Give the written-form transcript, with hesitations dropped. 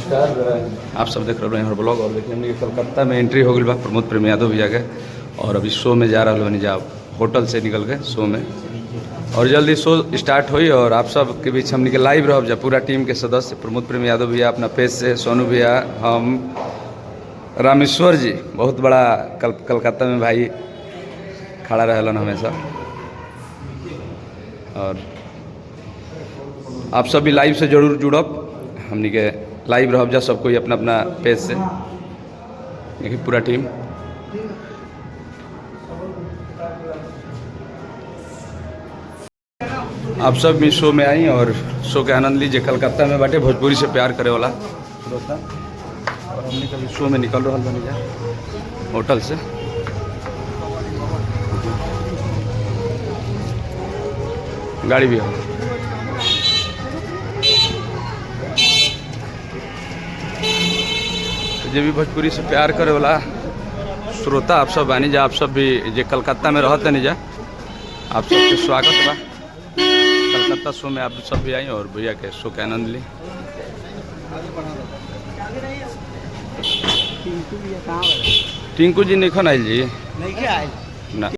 नमस्कार, आप सब देख रहे हैं हमारे ब्लॉग। और देखिए हमने कलकत्ता में एंट्री हो गई बा प्रमोद प्रेम यादव भैया के, और अभी शो में जा रहा हो जा होटल से निकल के शो में, और जल्दी शो स्टार्ट हुई। और आप सब के बीच हमने के लाइव रहो जा पूरा टीम के सदस्य प्रमोद प्रेम यादव भैया अपना पेज से, सोनू भैया, हम, रामेश्वर जी बहुत बड़ा कलकत्ता में भाई खड़ा रहलन हमेशा। और आप सब भी लाइव से जरूर जुड़ब, हमनी के लाइव रह जा सब कोई अपना अपना पेज से। देखिए पूरा टीम आप सब भी शो में आई और शो के आनंद लीजिए। कलकत्ता में बाटे भोजपुरी से प्यार करे वाला दोस्ता, और हमने कभी शो में निकल रहा बनी जा होटल से। गाड़ी भी हो जे भी भोजपुरी से प्यार करे वाला श्रोता आप सब आनी जा, आप सब भी जे कलकत्ता में रहते नहीं जा, आप सबके स्वागत बा कलकत्ता शो में। आप सब भी आई और भैया के शो के आनंद ली। टिंकू जी नहीं खन आयल जी ना।